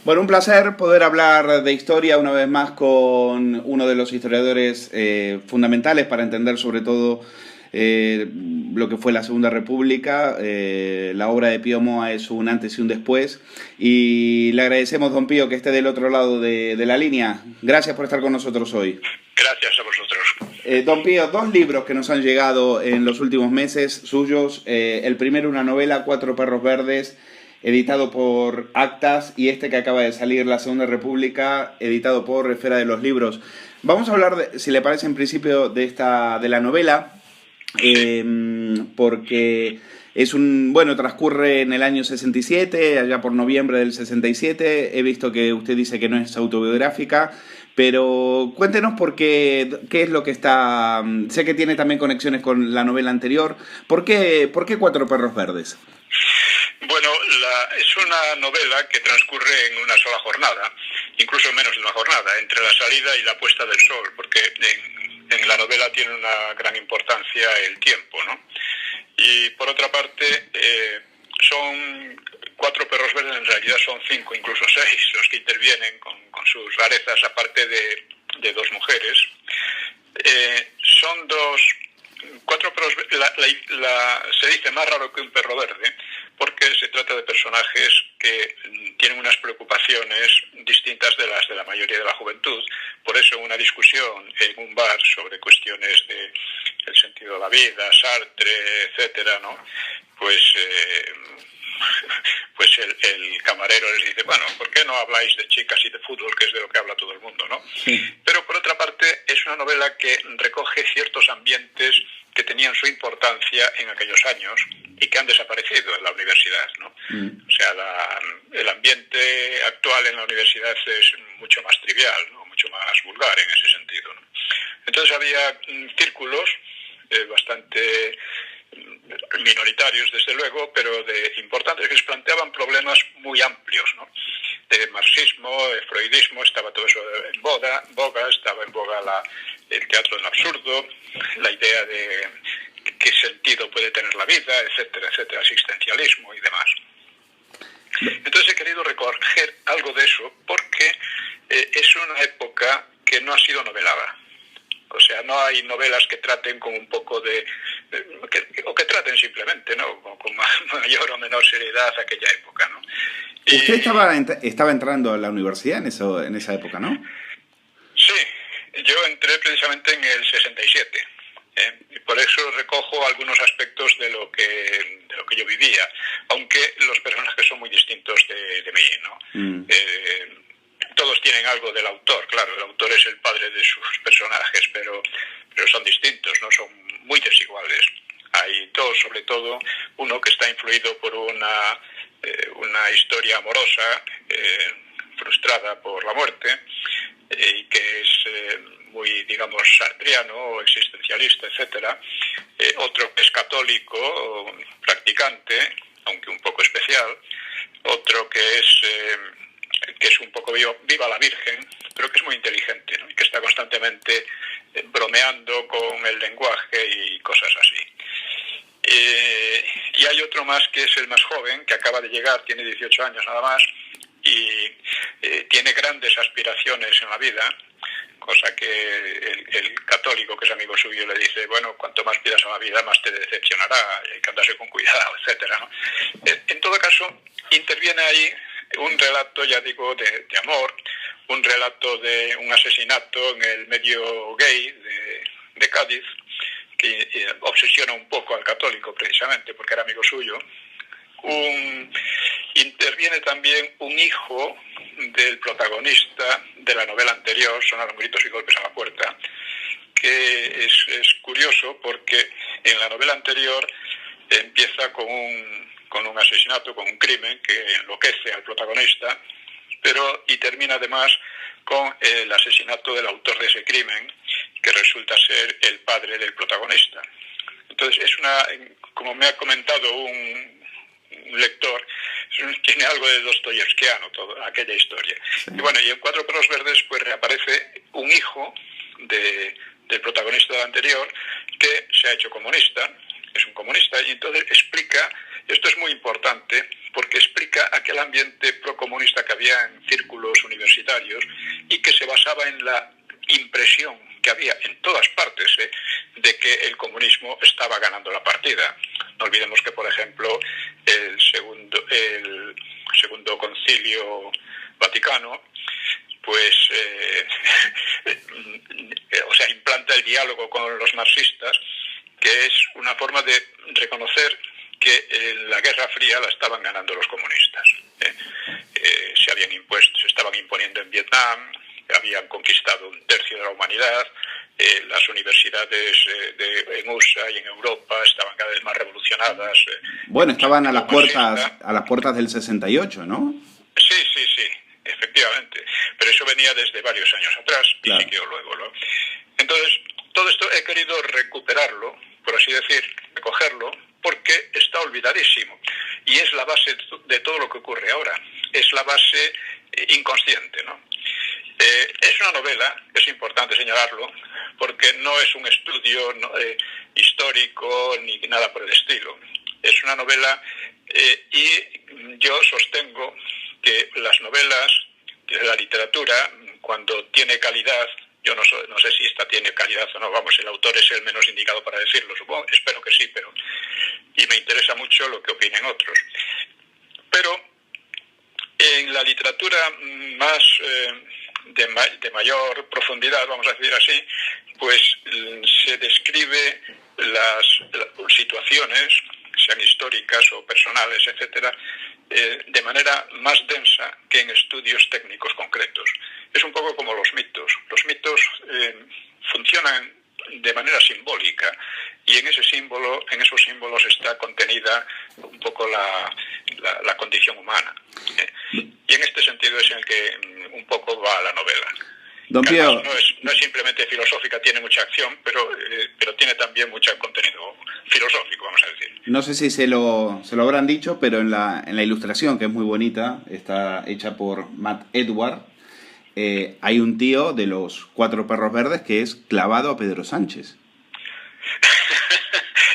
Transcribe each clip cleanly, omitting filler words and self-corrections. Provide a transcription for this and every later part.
Bueno, un placer poder hablar de historia una vez más con uno de los historiadores fundamentales para entender sobre todo lo que fue la Segunda República. La obra de Pío Moa es un antes y un después. Y le agradecemos, don Pío, que esté del otro lado de la línea. Gracias por estar con nosotros hoy. Gracias a vosotros. Don Pío, dos libros que nos han llegado en los últimos meses suyos. El primero, una novela, Cuatro perros verdes, editado por Actas, y este que acaba de salir, La Segunda República, editado por Esfera de los Libros. Vamos a hablar, si le parece, en principio de la novela, porque transcurre en el año 67, allá por noviembre del 67. He visto que usted dice que no es autobiográfica, pero cuéntenos qué es lo que está... Sé que tiene también conexiones con la novela anterior. ¿Por qué Cuatro perros verdes? Bueno, es una novela que transcurre en una sola jornada, incluso menos de una jornada, entre la salida y la puesta del sol, porque en la novela tiene una gran importancia el tiempo, ¿no? Y por otra parte, son cuatro perros verdes, en realidad son cinco, incluso seis, los que intervienen con sus rarezas, aparte de dos mujeres. Son cuatro perros verdes, se dice más raro que un perro verde, porque se trata de personajes que tienen unas preocupaciones distintas de las de la mayoría de la juventud. Por eso una discusión en un bar sobre cuestiones del sentido de la vida, Sartre, etcétera, ¿no? Pues el camarero les dice, bueno, ¿por qué no habláis de chicas y de fútbol, que es de lo que habla todo el mundo, ¿no? Sí. Pero por otra parte es una novela que recoge ciertos ambientes que tenían su importancia en aquellos años y que han desaparecido en la universidad, ¿no? O sea, el ambiente actual en la universidad es mucho más trivial, ¿no? Mucho más vulgar en ese sentido, ¿no? Entonces había círculos bastante minoritarios, desde luego, pero importantes, que se planteaban problemas muy amplios, ¿no? De marxismo, de freudismo, estaba todo eso en boga, estaba en boga el teatro del absurdo, la idea de qué sentido puede tener la vida, etcétera, etcétera, existencialismo y demás. Entonces he querido recoger algo de eso porque es una época que no ha sido novelada. O sea, no hay novelas que traten con un poco o que traten simplemente, ¿no? Con mayor o menor seriedad aquella época, ¿no? Usted estaba entrando a la universidad en esa época, ¿no? Sí, yo entré precisamente en el 67. Y por eso recojo algunos aspectos de lo que yo vivía, aunque los personajes son muy distintos de mí, ¿no? Todos tienen algo del autor, claro, el autor es el padre de sus personajes, pero son distintos, no son muy desiguales. Hay dos, sobre todo uno que está influido por una historia amorosa frustrada por la muerte y que es muy, digamos, sartriano, existencialista, etcétera. Otro que es católico, practicante, aunque un poco especial. Otro que es un poco viva la Virgen, pero que es muy inteligente, ¿no? Y que está constantemente bromeando con el lenguaje y cosas así. Y hay otro más que es el más joven, que acaba de llegar, tiene 18 años nada más, y tiene grandes aspiraciones en la vida, cosa que el católico, que es amigo suyo, le dice, bueno, cuanto más pidas a la vida, más te decepcionará, hay que andarse con cuidado, etcétera, ¿no? En todo caso, interviene ahí un relato, ya digo, de amor, un relato de un asesinato en el medio gay de Cádiz, que obsesiona un poco al católico precisamente, porque era amigo suyo. Interviene también un hijo del protagonista de la novela anterior, Sonaron gritos y golpes a la puerta, que es curioso porque en la novela anterior empieza con un asesinato, con un crimen que enloquece al protagonista, y termina además con el asesinato del autor de ese crimen, que resulta ser el padre del protagonista. Entonces como me ha comentado un lector, tiene algo de dostoyevskiano toda aquella historia. Sí. Y bueno, y en Cuatro perros verdes pues reaparece un hijo del protagonista del anterior que se ha hecho comunista, es un comunista, y entonces explica, esto es muy importante porque explica aquel ambiente procomunista que había en círculos universitarios y que se basaba en la impresión que había en todas partes de que el comunismo estaba ganando la partida. No olvidemos que, por ejemplo, el segundo concilio Vaticano pues implanta el diálogo con los marxistas, que es una forma de reconocer que la Guerra Fría la estaban ganando los comunistas. Se estaban imponiendo en Vietnam, habían conquistado un tercio de la humanidad, las universidades en USA y en Europa estaban cada vez más revolucionadas. Bueno, estaban a las puertas del 68, ¿no? Sí, efectivamente. Pero eso venía desde varios años atrás, claro. Y siguió luego, ¿no? Entonces, todo esto he querido recuperarlo, por así decir, recogerlo, porque está olvidadísimo. Y es la base de todo lo que ocurre ahora. Es la base inconsciente, ¿no? Es una novela, es importante señalarlo, porque no es un estudio histórico ni nada por el estilo. Es una novela y yo sostengo que las novelas, la literatura, cuando tiene calidad, yo no sé si esta tiene calidad o no, vamos, el autor es el menos indicado para decirlo, supongo, espero que sí, y me interesa mucho lo que opinen otros. Pero en la literatura más de mayor profundidad, vamos a decir así, pues se describe las situaciones, sean históricas o personales, etcétera, de manera más densa que en estudios técnicos concretos. Es un poco como los mitos. Los mitos funcionan de manera simbólica y en esos símbolos está contenida un poco la condición humana. Y en este sentido es en el que un poco va la novela. Don Pío, no es simplemente filosófica, tiene mucha acción, pero tiene también mucho contenido filosófico, vamos a decir. No sé si se lo habrán dicho, pero en la ilustración, que es muy bonita, está hecha por Matt Edward, hay un tío de los 4 perros verdes que es clavado a Pedro Sánchez.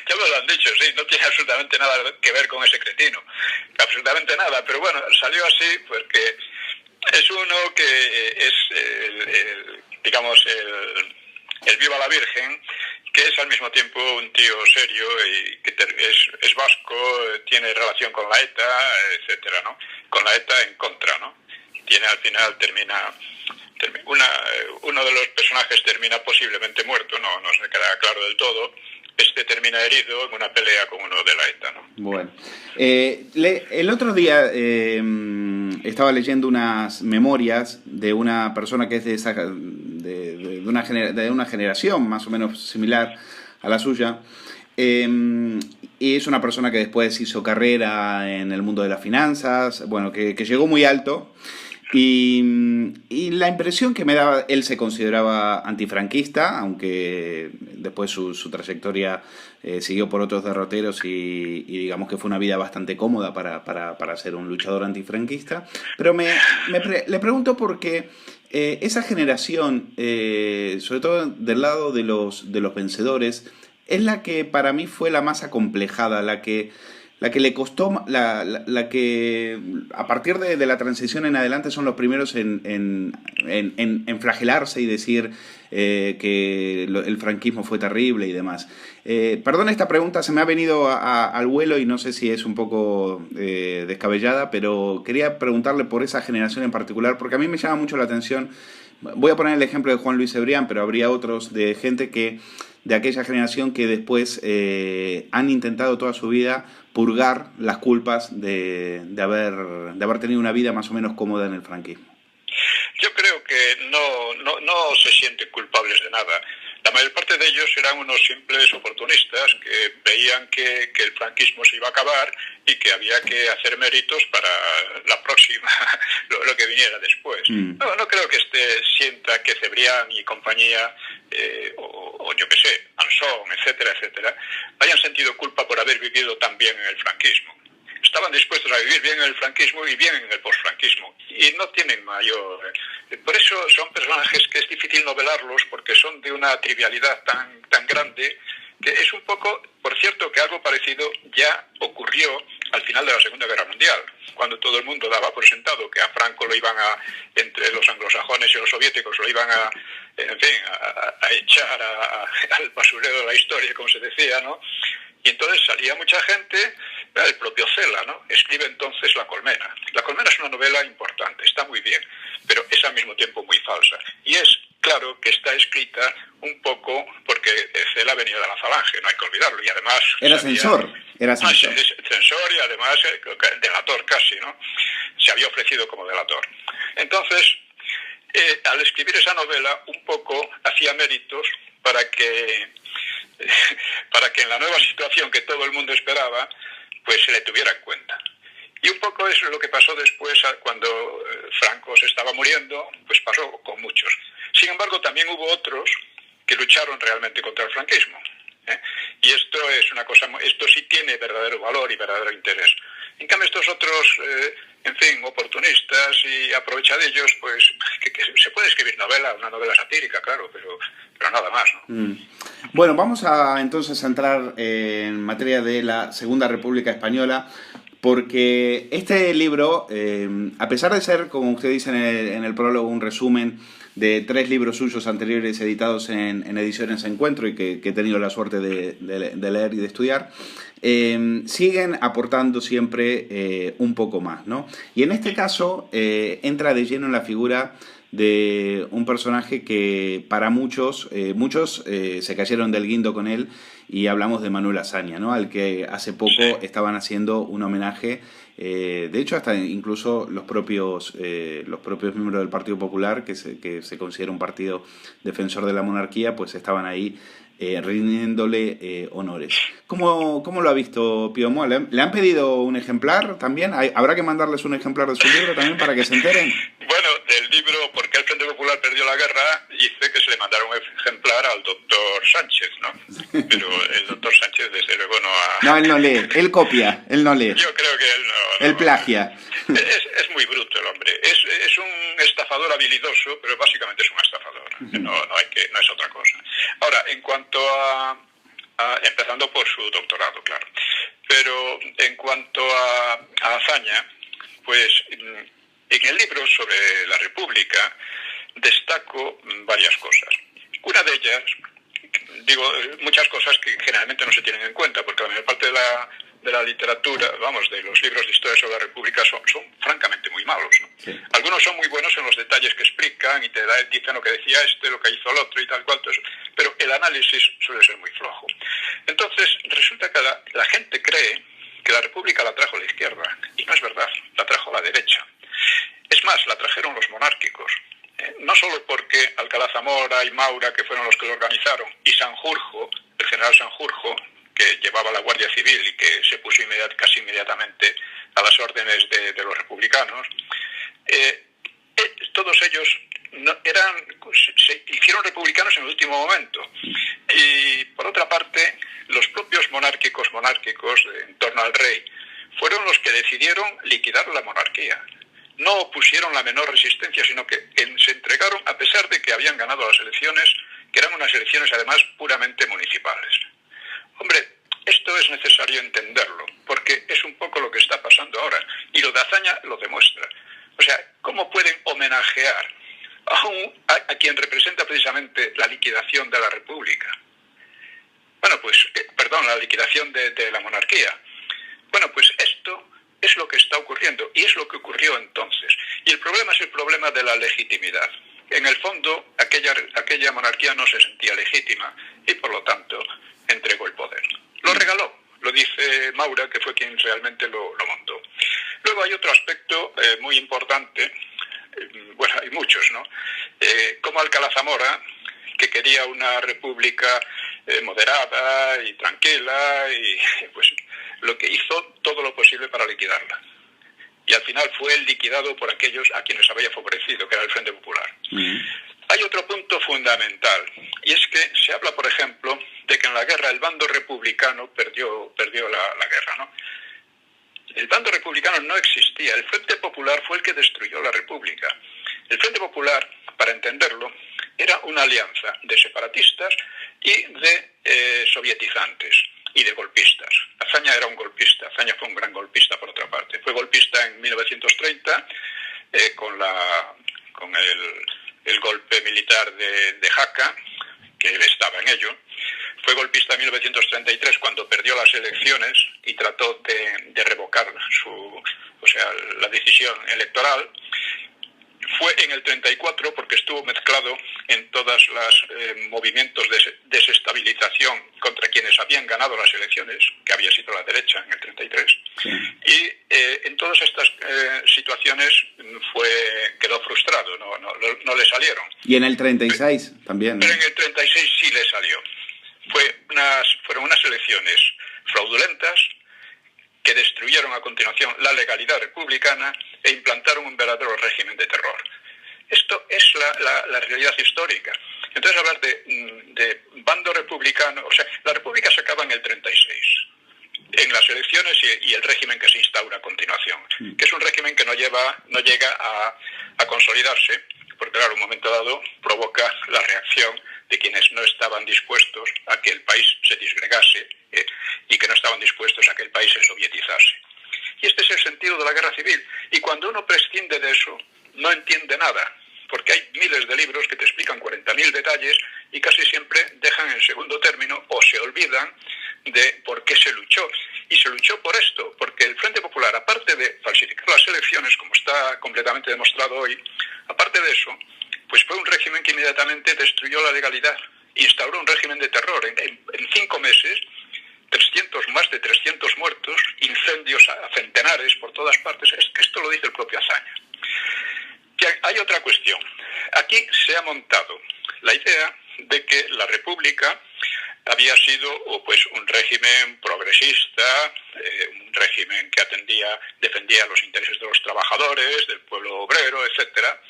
Ya me lo han dicho, sí, no tiene absolutamente nada que ver con ese cretino, absolutamente nada, pero bueno, salió así porque es uno que es el Viva la Virgen, que es al mismo tiempo un tío serio y que es vasco, tiene relación con la ETA, etcétera, ¿no? Con la ETA en contra, ¿no? Al final uno de los personajes termina posiblemente muerto, no se queda claro del todo. Este termina herido en una pelea con uno de la ETA, ¿no? Bueno, el otro día estaba leyendo unas memorias de una persona que es de una generación más o menos similar a la suya. Y es una persona que después hizo carrera en el mundo de las finanzas, bueno, que llegó muy alto. Y la impresión que me daba, él se consideraba antifranquista, aunque después su trayectoria siguió por otros derroteros y digamos que fue una vida bastante cómoda para ser un luchador antifranquista. Pero le pregunto por qué esa generación, sobre todo del lado de los vencedores, es la que para mí fue la más acomplejada, la que le costó, la que a partir de la transición en adelante son los primeros en flagelarse y decir que el franquismo fue terrible y demás. Perdón, esta pregunta se me ha venido al vuelo y no sé si es un poco descabellada, pero quería preguntarle por esa generación en particular, porque a mí me llama mucho la atención. Voy a poner el ejemplo de Juan Luis Cebrián, pero habría otros de gente de aquella generación que después han intentado toda su vida purgar las culpas de haber tenido una vida más o menos cómoda en el franquismo. Yo creo que no se sienten culpables de nada. La mayor parte de ellos eran unos simples oportunistas que veían que el franquismo se iba a acabar y que había que hacer méritos para la próxima, lo que viniera después. No creo que sienta que Cebrián y compañía, o yo qué sé, Ansón, etcétera, hayan sentido culpa por haber vivido tan bien en el franquismo. Estaban dispuestos a vivir bien en el franquismo y bien en el posfranquismo. Y no tienen mayor... Por eso son personajes que es difícil novelarlos, porque son de una trivialidad tan grande, que es un poco... Por cierto, que algo parecido ya ocurrió al final de la Segunda Guerra Mundial, cuando todo el mundo daba por sentado que a Franco lo iban entre los anglosajones y los soviéticos, lo iban en fin, a echar al basurero de la historia, como se decía, ¿no? Y entonces salía mucha gente, el propio Cela, ¿no? Escribe entonces La Colmena. La Colmena es una novela importante, está muy bien, pero es al mismo tiempo muy falsa. Y es claro que está escrita un poco porque Cela venía de la Falange, no hay que olvidarlo, y además... Era censor. Censor y además delator casi, ¿no? Se había ofrecido como delator. Entonces, al escribir esa novela, un poco hacía méritos para que en la nueva situación que todo el mundo esperaba, pues se le tuviera en cuenta. Y un poco eso es lo que pasó después cuando Franco se estaba muriendo, pues pasó con muchos. Sin embargo, también hubo otros que lucharon realmente contra el franquismo. Y esto es una cosa, esto sí tiene verdadero valor y verdadero interés. En cambio, estos otros, en fin, oportunistas y aprovechadillos, pues que se puede escribir una novela satírica, claro, pero nada más, ¿no? Bueno, vamos a entonces entrar en materia de la Segunda República Española, porque este libro, a pesar de ser, como usted dice en el prólogo, un resumen de 3 libros suyos anteriores editados en Ediciones Encuentro y que he tenido la suerte de leer y de estudiar, siguen aportando siempre un poco más, ¿no? Y en este caso entra de lleno en la figura de un personaje que para muchos se cayeron del guindo con él, y hablamos de Manuel Azaña, ¿no? Al que hace poco estaban haciendo un homenaje. De hecho, hasta incluso los propios miembros del Partido Popular, que se considera un partido defensor de la monarquía, pues estaban ahí rindiéndole honores. ¿Cómo lo ha visto Pío Moa? ¿Le han pedido un ejemplar también? ¿Habrá que mandarles un ejemplar de su libro también para que se enteren? Bueno, del libro ¿Por qué el Frente Popular perdió la guerra? Hice que se le mandara un ejemplar al doctor Sánchez, ¿no? Pero el doctor Sánchez desde luego no ha... No, él no lee, él copia, él no lee. Yo creo que él no... Él plagia. Es muy bruto el hombre. Es un estafador habilidoso, pero básicamente es un estafador. No es otra cosa. Ahora, en cuanto a empezando por su doctorado, claro. Pero en cuanto a Azaña, pues en el libro sobre la República destaco varias cosas. Una de ellas, digo, muchas cosas que generalmente no se tienen en cuenta, porque la mayor parte de la literatura, vamos, de los libros de historia sobre la República son francamente muy malos, ¿no? Sí. Algunos son muy buenos en los detalles que explican y dicen lo que decía lo que hizo el otro y tal cual, pero el análisis suele ser muy flojo. Entonces, resulta que la gente cree que la República la trajo la izquierda, y no es verdad, la trajo la derecha. Es más, la trajeron los monárquicos. No solo porque Alcalá Zamora y Maura, que fueron los que lo organizaron, y Sanjurjo, el general Sanjurjo, que llevaba la Guardia Civil y que se puso casi inmediatamente a las órdenes de los republicanos, todos ellos se hicieron republicanos en el último momento. Y por otra parte, los propios monárquicos en torno al rey fueron los que decidieron liquidar la monarquía. No opusieron la menor resistencia, sino que se entregaron a pesar de que habían ganado las elecciones, que eran unas elecciones además puramente municipales. Hombre, esto es necesario entenderlo, porque es un poco lo que está pasando ahora, y lo de Azaña lo demuestra. O sea, ¿cómo pueden homenajear a quien representa precisamente la liquidación de la República? Bueno, pues, la liquidación de la monarquía. Bueno, pues esto es lo que está ocurriendo, y es lo que ocurrió entonces. Y el problema es el problema de la legitimidad. En el fondo, aquella monarquía no se sentía legítima, y por lo tanto entregó el poder. Lo regaló, lo dice Maura, que fue quien realmente lo montó. Luego hay otro aspecto muy importante, bueno, hay muchos, ¿no? Como Alcalá Zamora, que quería una república moderada y tranquila, y pues lo que hizo todo lo posible para liquidarla. Y al final fue el liquidado por aquellos a quienes había favorecido, que era el Frente Popular. Hay otro punto fundamental, y es que se habla, por ejemplo, de que en la guerra el bando republicano perdió la guerra, ¿no? El bando republicano no existía, el Frente Popular fue el que destruyó la República. El Frente Popular, para entenderlo, era una alianza de separatistas y de sovietizantes. y de golpistas. Azaña era un golpista, Azaña fue un gran golpista por otra parte. Fue golpista en 1930 con el golpe militar de Jaca, que él estaba en ello. Fue golpista en 1933 cuando perdió las elecciones y trató de revocar la decisión electoral. Fue en el 34 porque estuvo mezclado en todos los movimientos de desestabilización contra quienes habían ganado las elecciones, que había sido la derecha en el 33. Sí. Y en todas estas situaciones quedó frustrado, no le salieron. Y en el 36 también, ¿no? Pero en el 36 sí le salió. Fueron unas elecciones fraudulentas que destruyeron a continuación la legalidad republicana e implantaron un verdadero régimen de terror. Esto es la realidad histórica. Entonces hablar de bando republicano, o sea, la república se acaba en el 36, en las elecciones y el régimen que se instaura a continuación, que es un régimen que no llega a consolidarse, porque claro, en un momento dado provoca la reacción de quienes no estaban dispuestos a que el país se disgregase y que no estaban dispuestos a que el país se sovietizase. Y este es el sentido de la guerra civil. Y cuando uno prescinde de eso, no entiende nada, porque hay miles de libros que te explican 40.000 detalles y casi siempre dejan en segundo término o se olvidan de por qué se luchó. Y se luchó por esto, porque el Frente Popular, aparte de falsificar las elecciones, como está completamente demostrado hoy, aparte de eso, pues fue un régimen que inmediatamente destruyó la legalidad, instauró un régimen de terror. En 5 meses, más de 300 muertos, incendios a centenares por todas partes. Es que esto lo dice el propio Azaña. Hay otra cuestión. Aquí se ha montado la idea de que la República había sido pues un régimen progresista, un régimen que defendía los intereses de los trabajadores, del pueblo obrero, etcétera,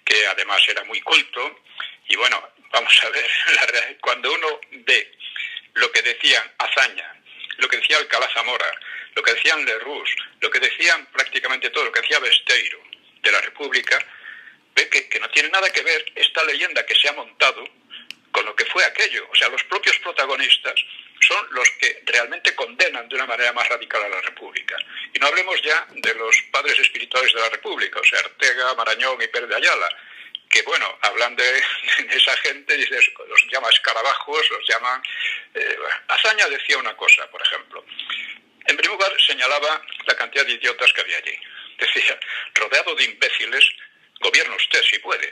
que además era muy culto. Y bueno, vamos a ver, cuando uno ve lo que decían Azaña, lo que decía Alcalá Zamora, lo que decían Lerroux, lo que decían prácticamente todo, lo que decía Besteiro de la República, ve que no tiene nada que ver esta leyenda que se ha montado con lo que fue aquello. O sea, los propios protagonistas son los que realmente condenan de una manera más radical a la República. Y no hablemos ya de los padres espirituales de la República, o sea, Ortega, Marañón y Pérez de Ayala, que bueno, hablan de esa gente, los llama escarabajos, los llaman... Azaña decía una cosa, por ejemplo. En primer lugar, señalaba la cantidad de idiotas que había allí. Decía, rodeado de imbéciles, gobierna usted si puede,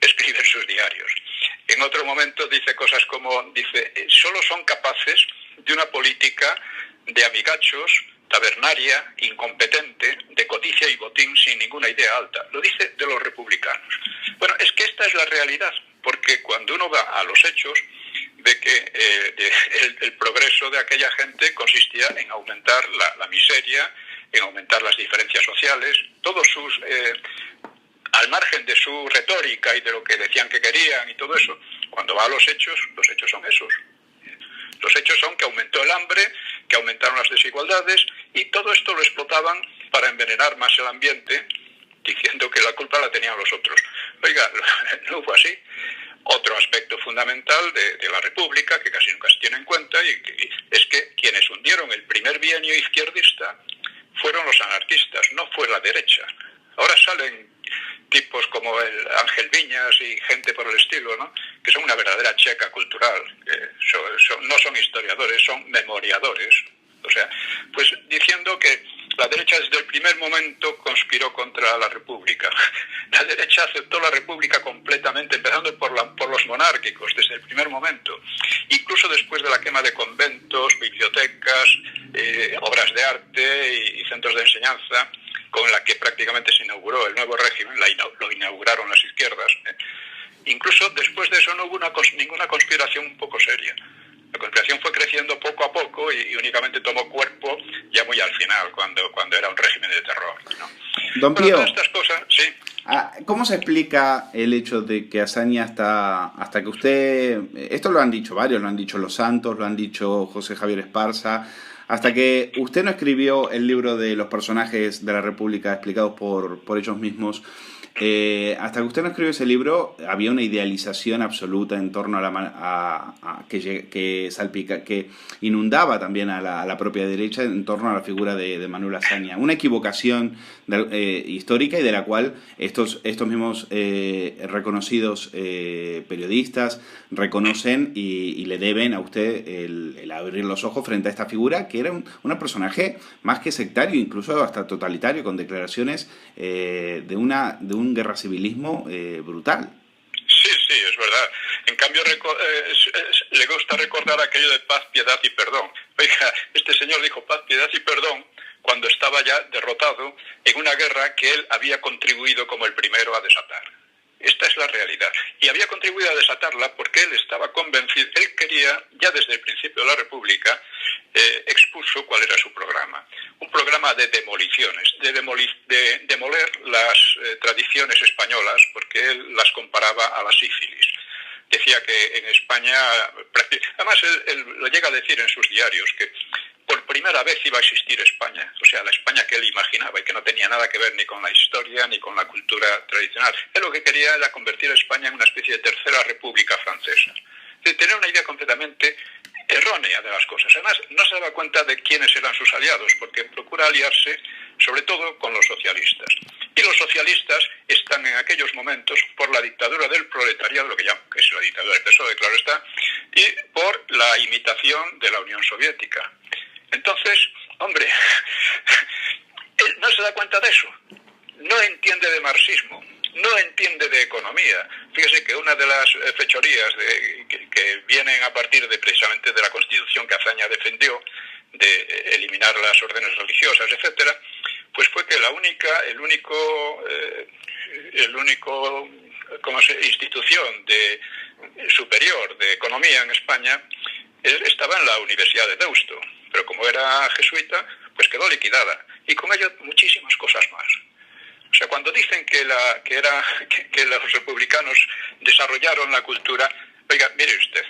escribe en sus diarios. En otro momento dice cosas como, solo son capaces de una política de amigachos, tabernaria, incompetente, de codicia y botín sin ninguna idea alta. Lo dice de los republicanos. Bueno, es que esta es la realidad, porque cuando uno va a los hechos, ve que el progreso de aquella gente consistía en aumentar la miseria, en aumentar las diferencias sociales, todos sus... al margen de su retórica y de lo que decían que querían y todo eso, cuando va a los hechos son esos. Los hechos son que aumentó el hambre, que aumentaron las desigualdades y todo esto lo explotaban para envenenar más el ambiente, diciendo que la culpa la tenían los otros. Oiga, no fue así. Otro aspecto fundamental de la República, que casi nunca se tiene en cuenta, es que quienes hundieron el primer bienio izquierdista fueron los anarquistas, no fue la derecha. Ahora salen tipos como el Ángel Viñas y gente por el estilo, ¿no?, que son una verdadera checa cultural, no son historiadores, son memoriadores. O sea, pues diciendo que la derecha desde el primer momento conspiró contra la República. La derecha aceptó la República completamente, empezando por los monárquicos desde el primer momento. Incluso después de la quema de conventos, bibliotecas, obras de arte y centros de enseñanza, con la que prácticamente se inauguró el nuevo régimen, lo inauguraron las izquierdas. Incluso después de eso no hubo ninguna conspiración un poco seria. La conspiración fue creciendo poco a poco y únicamente tomó cuerpo ya muy al final, cuando era un régimen de terror, ¿no? Don Pío, todas estas cosas, sí. ¿Cómo se explica el hecho de que Azaña hasta que usted... Esto lo han dicho varios, lo han dicho Los Santos, lo han dicho José Javier Esparza, hasta que usted no escribió el libro de los personajes de la República explicados por ellos mismos, Hasta que usted no escribió ese libro, había una idealización absoluta en torno a que inundaba también a la propia derecha en torno a la figura de Manuel Azaña. Una equivocación histórica y de la cual estos mismos reconocidos periodistas reconocen y le deben a usted el abrir los ojos frente a esta figura que era un personaje más que sectario, incluso hasta totalitario, con declaraciones de un guerra civilismo brutal. Sí, sí, es verdad. En cambio, le gusta recordar aquello de paz, piedad y perdón. Oiga, este señor dijo paz, piedad y perdón cuando estaba ya derrotado en una guerra que él había contribuido como el primero a desatar. Esta es la realidad. Y había contribuido a desatarla porque él estaba convencido, él quería, ya desde el principio de la República, expuso cuál era su programa. Un programa de demoliciones, de demoler las tradiciones españolas, porque él las comparaba a la sífilis. Decía que en España, además él lo llega a decir en sus diarios, que por primera vez iba a existir España, o sea, la España que él imaginaba y que no tenía nada que ver ni con la historia ni con la cultura tradicional. Él lo que quería era convertir a España en una especie de tercera república francesa. De tener una idea completamente errónea de las cosas. Además, no se daba cuenta de quiénes eran sus aliados, porque procura aliarse sobre todo con los socialistas. Y los socialistas están en aquellos momentos por la dictadura del proletariado, lo que llaman, que es la dictadura del PSOE, claro está, y por la imitación de la Unión Soviética. Entonces, hombre, él no se da cuenta de eso, no entiende de marxismo, no entiende de economía. Fíjese que una de las fechorías que vienen a partir precisamente de la Constitución que Azaña defendió, de eliminar las órdenes religiosas, etcétera, pues fue que el único institución superior de economía en España estaba en la Universidad de Deusto, pero como era jesuita, pues quedó liquidada, y con ello muchísimas cosas más. O sea, cuando dicen que los republicanos desarrollaron la cultura, oiga, mire usted,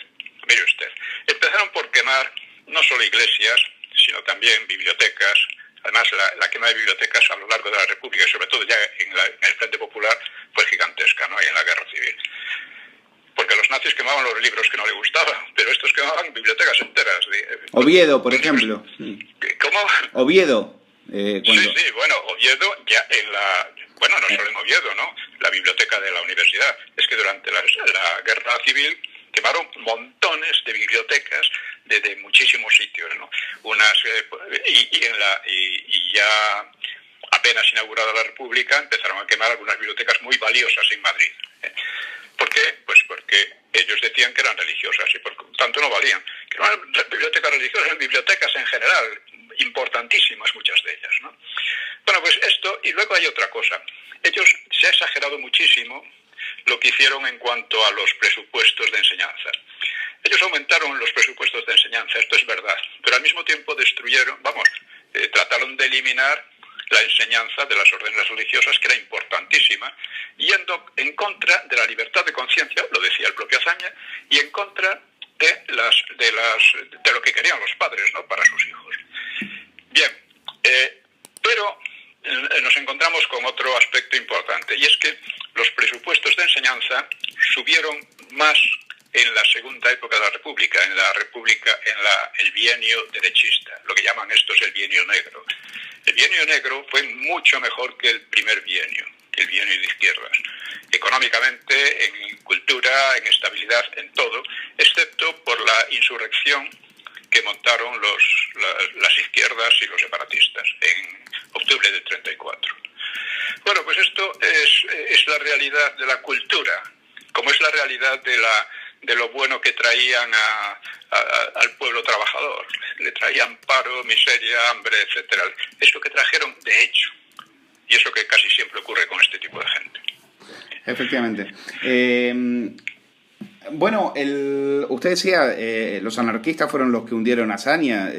empezaron por quemar no solo iglesias, sino también bibliotecas. Además, la quema de bibliotecas a lo largo de la República, y sobre todo ya en el Frente Popular, fue gigantesca, ¿no? Y en la Guerra Civil. Porque los nazis quemaban los libros que no les gustaban, pero estos quemaban bibliotecas enteras. Oviedo, por ejemplo. ¿Cómo? Oviedo. Sí, bueno, Oviedo ya bueno, no solo en Oviedo, ¿no? La biblioteca de la universidad. Es que durante la Guerra Civil quemaron montones de bibliotecas de muchísimos sitios, ¿no? Y ya apenas inaugurada la República empezaron a quemar algunas bibliotecas muy valiosas en Madrid. ¿Por qué? Pues porque ellos decían que eran religiosas y por tanto no valían. Que no eran bibliotecas religiosas, eran bibliotecas en general, importantísimas muchas de ellas, ¿no? Bueno, pues esto, y luego hay otra cosa. Ellos se ha exagerado muchísimo lo que hicieron en cuanto a los presupuestos de enseñanza. Ellos aumentaron los presupuestos de enseñanza, esto es verdad, pero al mismo tiempo trataron de eliminar la enseñanza de las órdenes religiosas, que era importantísima, yendo en contra de la libertad de conciencia, lo decía el propio Azaña, y en contra de lo que querían los padres, ¿no?, para sus hijos. Bien, pero nos encontramos con otro aspecto importante, y es que los presupuestos de enseñanza subieron más en la segunda época de la República, el bienio derechista, lo que llaman estos el bienio negro. El bienio negro fue mucho mejor que el primer bienio, el bienio de izquierdas, económicamente, en cultura, en estabilidad, en todo, excepto por la insurrección que montaron las izquierdas y los separatistas en octubre del 34. Bueno, pues esto es la realidad de la cultura, como es la realidad de lo bueno que traían al pueblo trabajador. Le traían paro, miseria, hambre, etcétera. Es lo que trajeron de hecho. Y eso que casi siempre ocurre con este tipo de gente. Efectivamente. Bueno, usted decía, los anarquistas fueron los que hundieron a Azaña,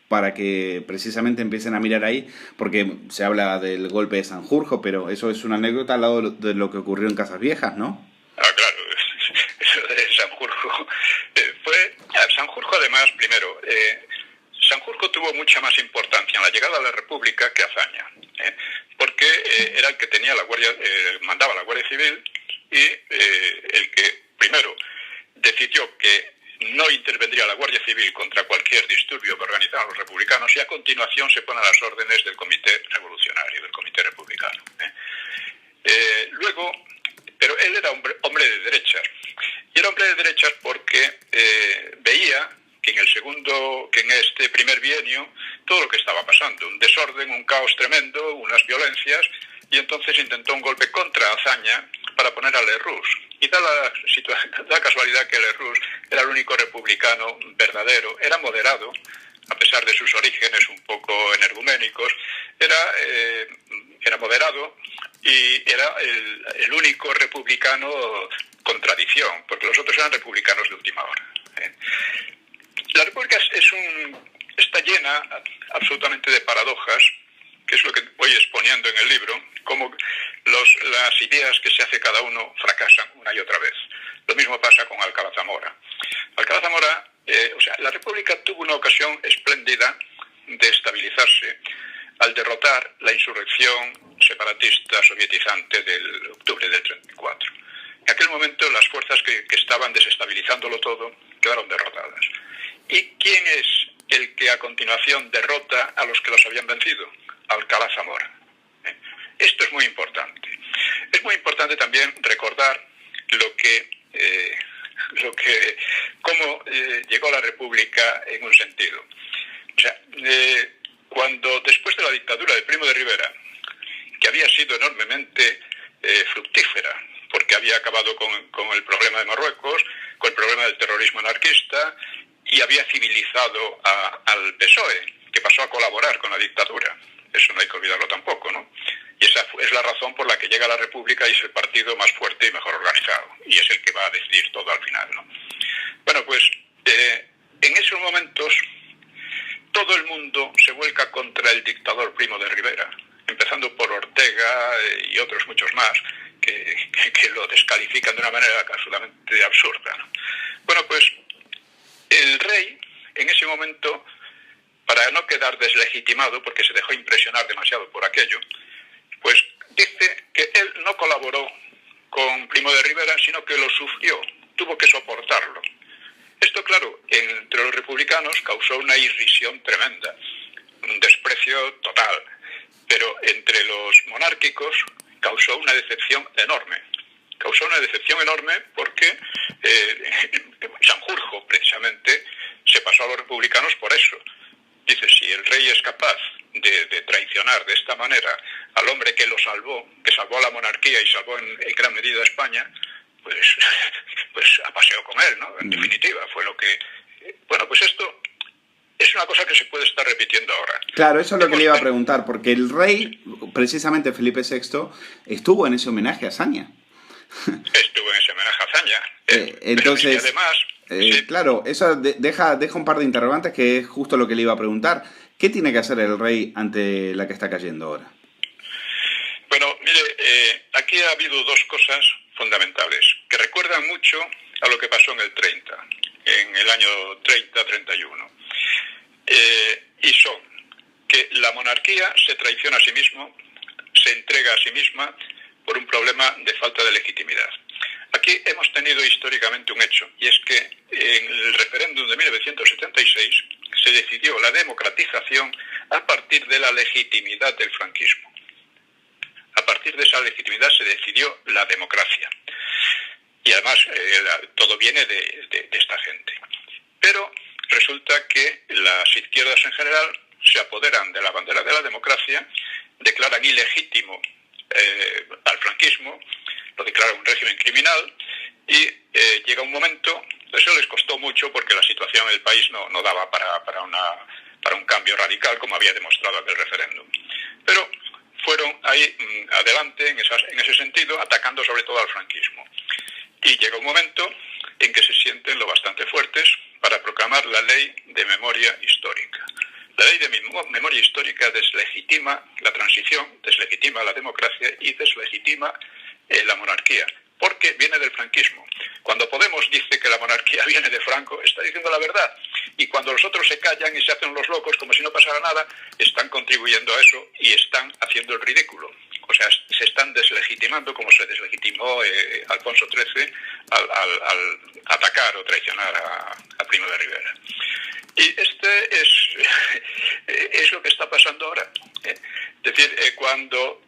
para que precisamente empiecen a mirar ahí, porque se habla del golpe de Sanjurjo, pero eso es una anécdota al lado de lo que ocurrió en Casas Viejas, ¿no? Ah, claro, eso de Sanjurjo. Sanjurjo, además, primero, Sanjurjo tuvo mucha más importancia en la llegada a la República que Azaña, porque era el que tenía mandaba la Guardia Civil y el que primero decidió que no intervendría la Guardia Civil contra cualquier disturbio que organizaran los republicanos, y a continuación se ponen las órdenes del Comité Revolucionario, del Comité Republicano. Luego, pero él era hombre de derechas, y era hombre de derechas porque veía que en este primer bienio, todo lo que estaba pasando, un desorden, un caos tremendo, unas violencias, y entonces intentó un golpe contra Azaña para poner a Lerroux. Y da la casualidad que Lerroux era el único republicano verdadero, era moderado, a pesar de sus orígenes un poco energuménicos, era moderado y era el único republicano con tradición, porque los otros eran republicanos de última hora. La República está llena absolutamente de paradojas, que es lo que voy exponiendo en el libro, cómo las ideas que se hace cada uno fracasan una y otra vez. Lo mismo pasa con Alcalá Zamora. Alcalá Zamora, la República tuvo una ocasión espléndida de estabilizarse al derrotar la insurrección separatista sovietizante del octubre del 34. En aquel momento las fuerzas que estaban desestabilizándolo todo quedaron derrotadas. ¿Y quién es el que a continuación derrota a los que los habían vencido? Alcalá Zamora. Esto es muy importante. Es muy importante también recordar cómo llegó la República en un sentido. Cuando después de la dictadura de Primo de Rivera, que había sido enormemente fructífera, porque había acabado con el problema de Marruecos, con el problema del terrorismo anarquista, y había civilizado al PSOE, que pasó a colaborar con la dictadura. Eso no hay que olvidarlo tampoco, ¿no? Y esa es la razón por la que llega la República y es el partido más fuerte y mejor organizado. Y es el que va a decidir todo al final, ¿no? Bueno, pues en esos momentos todo el mundo se vuelca contra el dictador Primo de Rivera, empezando por Ortega y otros muchos más, que lo descalifican de una manera absolutamente absurda, ¿no? Bueno, pues el rey, en ese momento, para no quedar deslegitimado, porque se dejó impresionar demasiado por aquello, pues dice que él no colaboró con Primo de Rivera, sino que lo sufrió, tuvo que soportarlo. Esto, claro, entre los republicanos causó una irrisión tremenda, un desprecio total, pero entre los monárquicos causó una decepción enorme. Causó una decepción enorme porque Sanjurjo, precisamente, se pasó a los republicanos por eso. Dice, si el rey es capaz de traicionar de esta manera al hombre que lo salvó, que salvó a la monarquía y salvó en gran medida a España, pues a paseo con él, ¿no? En definitiva, fue lo que... Bueno, pues esto es una cosa que se puede estar repitiendo ahora. Claro, eso es lo que le iba a preguntar, porque el rey, precisamente Felipe VI, estuvo en ese homenaje a Azaña. Estuvo en ese homenaje a Azaña. Entonces, además, sí. Claro, eso deja un par de interrogantes, que es justo lo que le iba a preguntar. ¿Qué tiene que hacer el rey ante la que está cayendo ahora? Bueno, mire, aquí ha habido dos cosas fundamentales que recuerdan mucho a lo que pasó en el 30, en el año 30-31. Y son que la monarquía se traiciona a sí mismo, se entrega a sí misma por un problema de falta de legitimidad. Aquí hemos tenido históricamente un hecho, y es que en el referéndum de 1976 se decidió la democratización a partir de la legitimidad del franquismo. A partir de esa legitimidad se decidió la democracia. Y además todo viene de esta gente. Pero resulta que las izquierdas en general se apoderan de la bandera de la democracia, declaran ilegítimo al franquismo, lo declaran un régimen criminal, y llega un momento, eso les costó mucho porque la situación en el país no daba para un cambio radical, como había demostrado aquel referéndum. Pero fueron ahí adelante en ese sentido, atacando sobre todo al franquismo. Y llega un momento en que se sienten lo bastante fuertes para proclamar la ley de memoria histórica. La ley de memoria histórica deslegitima la transición, deslegitima la democracia y deslegitima la monarquía, porque viene del franquismo. Cuando Podemos dice que la monarquía viene de Franco, está diciendo la verdad. Y cuando los otros se callan y se hacen los locos como si no pasara nada, están contribuyendo a eso y están haciendo el ridículo. O sea, se están deslegitimando como se deslegitimó Alfonso XIII al atacar o traicionar a Primo de Rivera. Y este es lo que está pasando ahora. Es decir, cuando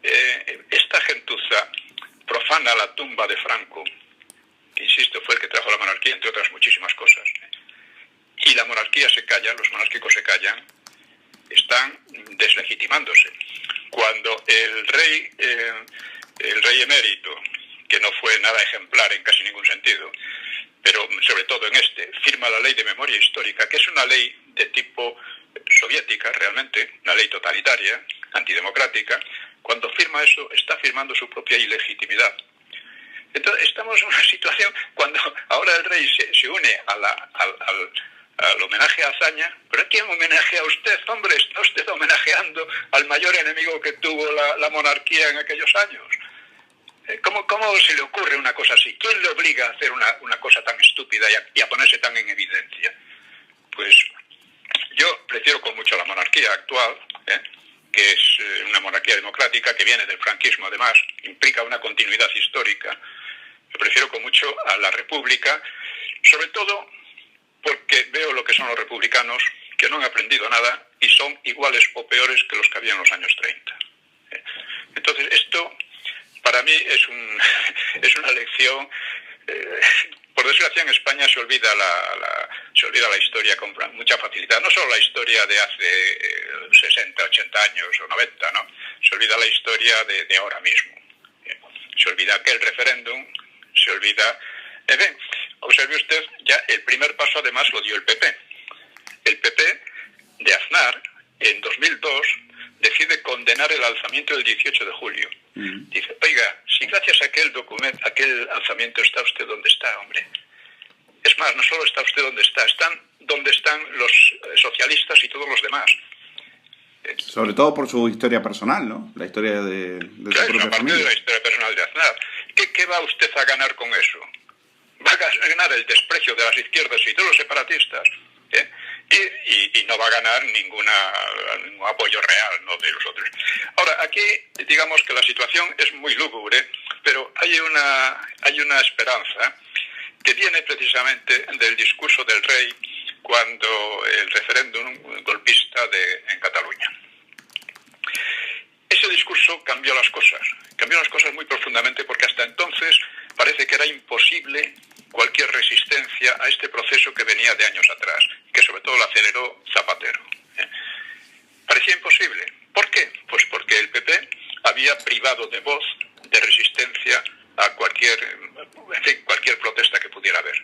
esta gentuza profana la tumba de Franco, que insisto fue el que trajo la monarquía, entre otras muchísimas cosas, y la monarquía se calla, los monárquicos se callan, están deslegitimándose. Cuando el rey emérito, que no fue nada ejemplar en casi ningún sentido, pero sobre todo en firma la ley de memoria histórica, que es una ley de tipo soviética realmente, una ley totalitaria, antidemocrática. Cuando firma eso, está firmando su propia ilegitimidad. Entonces estamos en una situación cuando ahora el rey se une al homenaje a Azaña. ¿Pero quién homenajea a usted, hombre? Está usted homenajeando al mayor enemigo que tuvo la monarquía en aquellos años. ¿Cómo se le ocurre una cosa así? ¿Quién le obliga a hacer una cosa tan estúpida y a ponerse tan en evidencia? Pues yo prefiero con mucho la monarquía actual, que es una monarquía democrática que viene del franquismo, además, implica una continuidad histórica. Yo prefiero con mucho a la república, sobre todo porque veo lo que son los republicanos, que no han aprendido nada y son iguales o peores que los que había en los años 30. Entonces, esto para mí es una lección. Por desgracia, en España se olvida la historia con mucha facilidad. No solo la historia de hace 60, 80 años o 90, ¿no? Se olvida la historia de ahora mismo. Se olvida aquel referéndum, se olvida... En fin, observe usted, ya el primer paso además lo dio el PP. El PP de Aznar, en 2002, decide condenar el alzamiento del 18 de julio. Dice, oiga, si gracias a aquel alzamiento está usted donde está, hombre. Es más, no solo está usted donde está, están donde están los socialistas y todos los demás. Sobre todo por su historia personal, ¿no? La historia de su propia familia. De la historia personal de Aznar. ¿Qué va usted a ganar con eso? Va a ganar el desprecio de las izquierdas y de los separatistas, y no va a ganar ningún apoyo real, ¿no?, de los otros. Ahora, aquí digamos que la situación es muy lúgubre, pero hay una esperanza que viene precisamente del discurso del rey cuando el referéndum golpista en Cataluña. Ese discurso cambió las cosas muy profundamente, porque hasta entonces parece que era imposible cualquier resistencia a este proceso que venía de años atrás, que sobre todo lo aceleró Zapatero. Parecía imposible. ¿Por qué? Pues porque el PP había privado de voz, de resistencia a cualquier protesta que pudiera haber.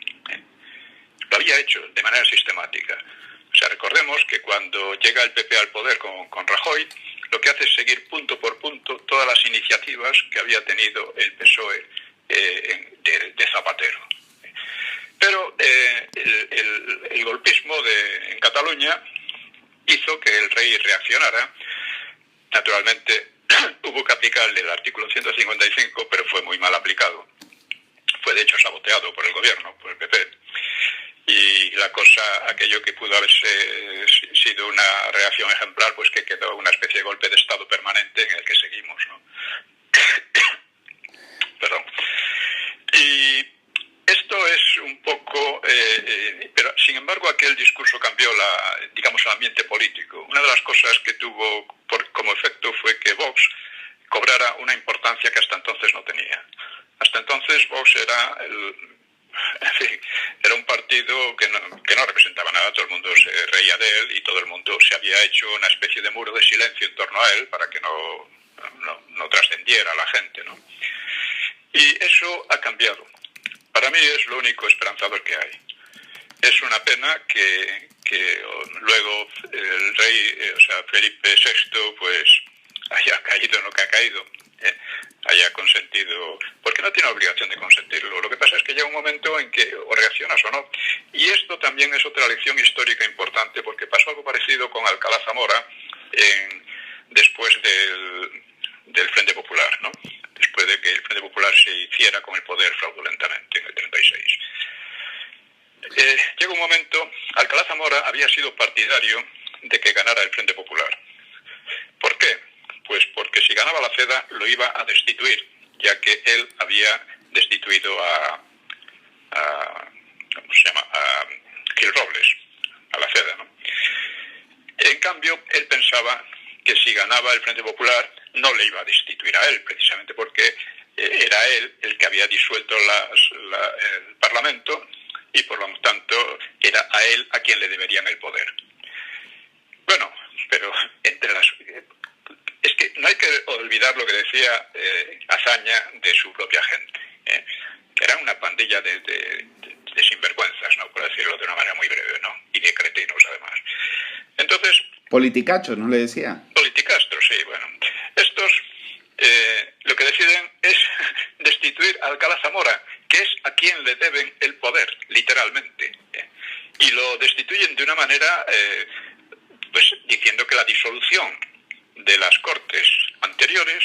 Lo había hecho de manera sistemática. O sea, recordemos que cuando llega el PP al poder con Rajoy, lo que hace es seguir punto por punto todas las iniciativas que había tenido el PSOE de Zapatero. Pero el golpismo en Cataluña hizo que el rey reaccionara. Naturalmente hubo que aplicarle el artículo 155, pero fue muy mal aplicado. Fue de hecho saboteado por el gobierno, por el PP. Y la cosa, aquello que pudo haberse sido una reacción ejemplar, pues que quedó una especie de golpe de Estado permanente en el que seguimos, ¿no? Perdón. Y esto es un poco... pero, sin embargo, aquel discurso cambió el ambiente político. Una de las cosas que tuvo como efecto fue que Vox cobrara una importancia que hasta entonces no tenía. Hasta entonces Vox era un partido que no representaba nada, todo el mundo se reía de él y todo el mundo se había hecho una especie de muro de silencio en torno a él para que no trascendiera a la gente, ¿no? Y eso ha cambiado. Para mí es lo único esperanzador que hay. Es una pena que luego el rey, Felipe VI, pues haya caído en lo que ha caído, haya consentido, porque no tiene obligación de consentirlo. Lo que pasa es que llega un momento en que o reaccionas o no. Y esto también es otra lección histórica importante, porque pasó algo parecido con Alcalá Zamora después del Frente Popular, ¿no? Después de que el Frente Popular se hiciera con el poder fraudulentamente en el 36. Llega un momento, Alcalá Zamora había sido partidario de que ganara el Frente Popular. ¿Por qué? Pues porque si ganaba la CEDA lo iba a destituir, ya que él había destituido a ¿cómo se llama? A Gil Robles, a la CEDA, ¿no? En cambio, él pensaba que si ganaba el Frente Popular no le iba a destituir a él, precisamente porque era él el que había disuelto el Parlamento y por lo tanto era a él a quien le deberían el poder. Bueno, pero es que no hay que olvidar lo que decía Azaña de su propia gente, que era una pandilla de sinvergüenzas, ¿no? Por decirlo de una manera muy breve, ¿no? Y de cretinos, además. Entonces... Politicachos, ¿no le decía? Politicastros, sí, bueno. Estos lo que deciden es destituir a Alcalá Zamora, que es a quien le deben el poder, literalmente. Y lo destituyen de una manera, pues diciendo que la disolución de las Cortes anteriores,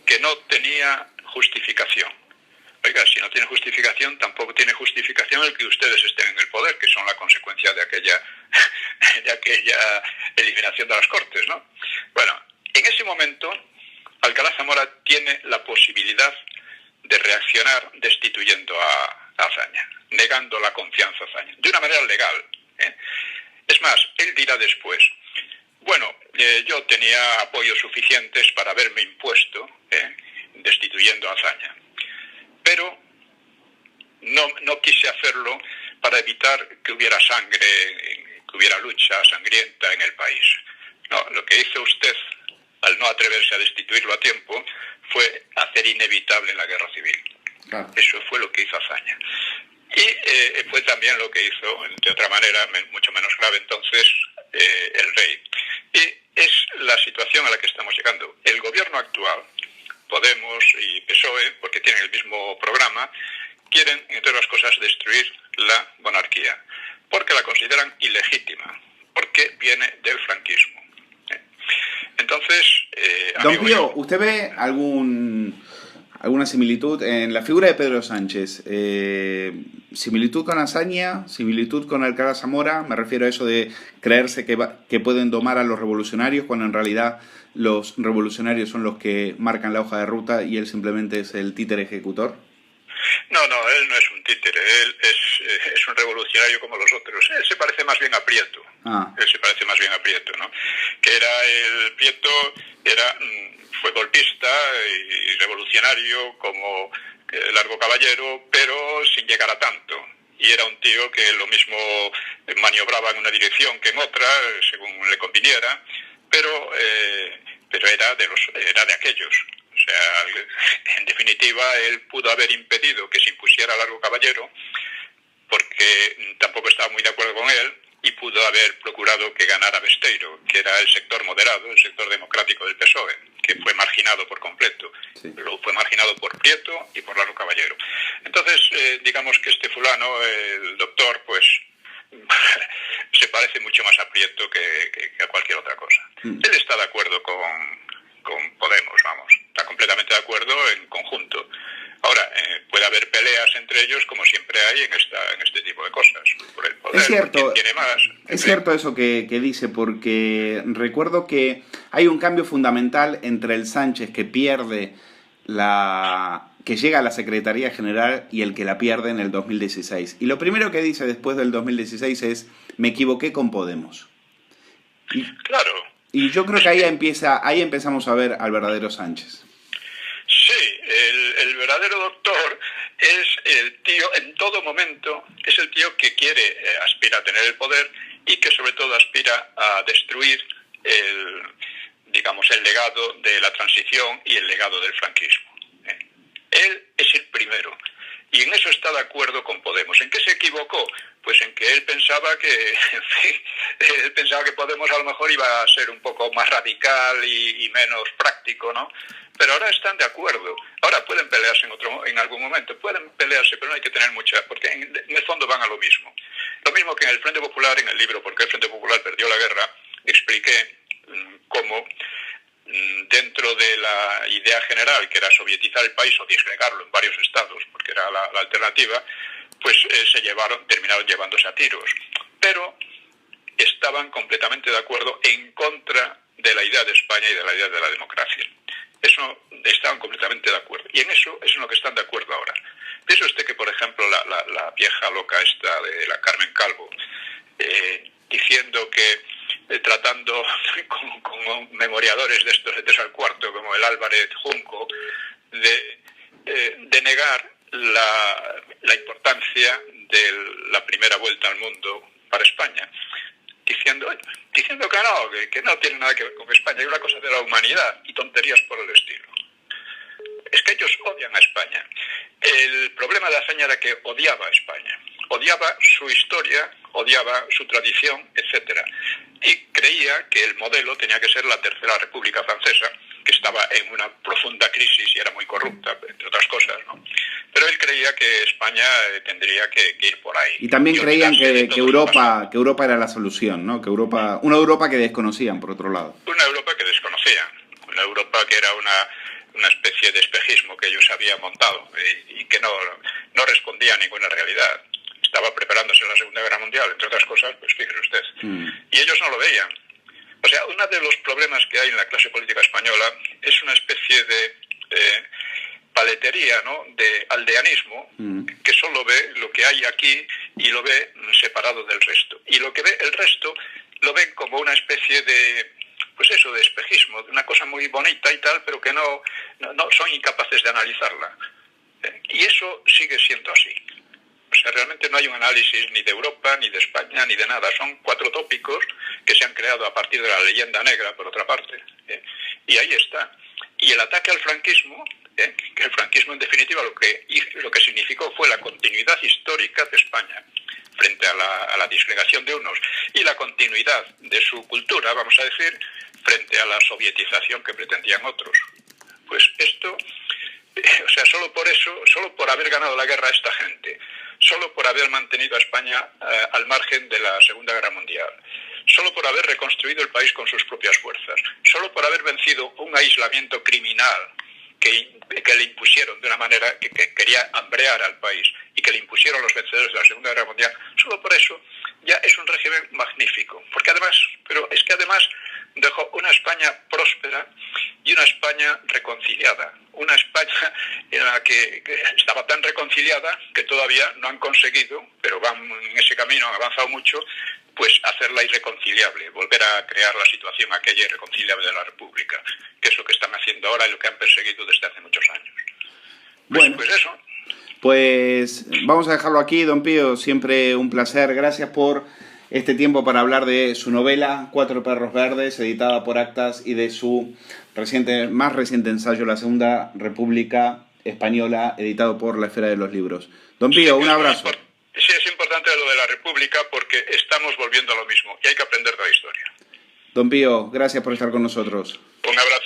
que no tenía justificación. Oiga, si no tiene justificación, tampoco tiene justificación el que ustedes estén en el poder, que son la consecuencia de aquella eliminación de las Cortes, ¿no? Bueno, en ese momento, Alcalá Zamora tiene la posibilidad de reaccionar destituyendo a Azaña, negando la confianza a Azaña, de una manera legal. Es más, él dirá después, bueno, yo tenía apoyos suficientes para haberme impuesto destituyendo a Azaña, pero no quise hacerlo para evitar que hubiera sangre, que hubiera lucha sangrienta en el país. No, lo que hizo usted al no atreverse a destituirlo a tiempo fue hacer inevitable la guerra civil. Claro. Eso fue lo que hizo Azaña. Y fue también lo que hizo, de otra manera, mucho menos grave entonces, el rey. Y es la situación a la que estamos llegando. El gobierno actual, Podemos y PSOE, porque tienen el mismo programa, quieren, entre otras cosas, destruir la monarquía, porque la consideran ilegítima, porque viene del franquismo. Entonces, Don Pío, ¿usted ve alguna similitud en la figura de Pedro Sánchez? ¿Similitud con Azaña? ¿Similitud con Alcalá Zamora? Me refiero a eso de creerse que pueden domar a los revolucionarios cuando en realidad los revolucionarios son los que marcan la hoja de ruta y él simplemente es el títere ejecutor. No, él no es un títere, él es un revolucionario como los otros. Él se parece más bien a Prieto. Él se parece más bien a Prieto, ¿no? Que Prieto fue golpista y revolucionario como Largo Caballero, pero sin llegar a tanto. Y era un tío que lo mismo maniobraba en una dirección que en otra, según le conviniera, pero era de aquellos. O sea, en definitiva, él pudo haber impedido que se impusiera Largo Caballero, porque tampoco estaba muy de acuerdo con él, y pudo haber procurado que ganara Besteiro, que era el sector moderado, el sector democrático del PSOE, que fue marginado por completo. Sí. Lo fue marginado por Prieto y por Largo Caballero. Entonces, digamos que este fulano, el doctor, pues se parece mucho más a Prieto que a cualquier otra cosa. Él está de acuerdo con Podemos, vamos, está completamente de acuerdo en conjunto. Ahora, puede haber peleas entre ellos, como siempre hay en este tipo de cosas, por el poder, es cierto, tiene más. Es cierto eso que dice, porque recuerdo que hay un cambio fundamental entre el Sánchez que pierde que llega a la Secretaría General y el que la pierde en el 2016. Y lo primero que dice después del 2016 es, me equivoqué con Podemos. Claro. Y yo creo que ahí empezamos a ver al verdadero Sánchez. Sí, el verdadero doctor es el tío, en todo momento, es el tío que aspira a tener el poder y que sobre todo aspira a destruir el legado de la transición y el legado del franquismo. Él es el primero. Y en eso está de acuerdo con Podemos. ¿En qué se equivocó? Pues en que él pensaba que Podemos a lo mejor iba a ser un poco más radical y menos práctico, ¿no? Pero ahora están de acuerdo. Ahora pueden pelearse en algún momento, pueden pelearse, pero no hay que tener mucha, porque en el fondo van a lo mismo. Lo mismo que en el Frente Popular, en el libro ¿Por qué el Frente Popular perdió la guerra?, expliqué cómo dentro de la idea general, que era sovietizar el país o disgregarlo en varios estados, porque era la alternativa, pues terminaron llevándose a tiros. Pero estaban completamente de acuerdo en contra de la idea de España y de la idea de la democracia. Eso estaban completamente de acuerdo. Y en eso es en lo que están de acuerdo ahora. Piensa usted que, por ejemplo, la vieja loca esta de la Carmen Calvo, diciendo que tratando con memoriadores de estos de 3 al cuarto, como el Álvarez Junco, de negar la importancia de la primera vuelta al mundo para España, diciendo que no tiene nada que ver con España, hay una cosa de la humanidad y tonterías por el estilo. Es que ellos odian a España. El problema de Azaña era que odiaba a España, odiaba su historia, odiaba su tradición, etcétera, y creía que el modelo tenía que ser la Tercera República Francesa, que estaba en una profunda crisis y era muy corrupta, entre otras cosas, ¿no? Pero él creía que España tendría que ir por ahí. Y también creían que Europa era la solución, ¿no? Una Europa que desconocían, por otro lado. Una Europa que desconocían, una Europa que era una especie de espejismo que ellos habían montado y que no respondía a ninguna realidad. Estaba preparándose la Segunda Guerra Mundial, entre otras cosas, pues fíjese usted. Y ellos no lo veían. O sea, uno de los problemas que hay en la clase política española es una especie de paletería, ¿no?, de aldeanismo, que solo ve lo que hay aquí y lo ve separado del resto. Y lo que ve el resto lo ven como una especie de, pues eso, de espejismo, de una cosa muy bonita y tal, pero que no son incapaces de analizarla. Y eso sigue siendo así. O sea, realmente no hay un análisis ni de Europa, ni de España, ni de nada. Son 4 tópicos que se han creado a partir de la leyenda negra, por otra parte. Y ahí está. Y el ataque al franquismo, que el franquismo en definitiva lo que significó fue la continuidad histórica de España frente a la disgregación de unos y la continuidad de su cultura, vamos a decir, frente a la sovietización que pretendían otros. Pues esto, o sea, solo por haber ganado la guerra a esta gente, solo por haber mantenido a España al margen de la Segunda Guerra Mundial, solo por haber reconstruido el país con sus propias fuerzas, solo por haber vencido un aislamiento criminal que le impusieron de una manera que quería hambrear al país y que le impusieron los vencedores de la Segunda Guerra Mundial, solo por eso ya es un régimen magnífico, porque además dejó una España próspera y una España reconciliada, una España en la que estaba tan reconciliada que todavía no han conseguido, pero van en ese camino, han avanzado mucho, pues hacerla irreconciliable, volver a crear la situación aquella irreconciliable de la República, que es lo que están haciendo ahora y lo que han perseguido desde hace muchos años. Bueno, pues eso. Pues vamos a dejarlo aquí, don Pío, siempre un placer. Gracias por este tiempo para hablar de su novela 4 perros verdes, editada por Actas, y de su más reciente ensayo, La Segunda República Española, editado por La Esfera de los Libros. Don Pío, un abrazo. Sí, es importante lo de la República porque estamos volviendo a lo mismo y hay que aprender de la historia. Don Pío, gracias por estar con nosotros. Un abrazo.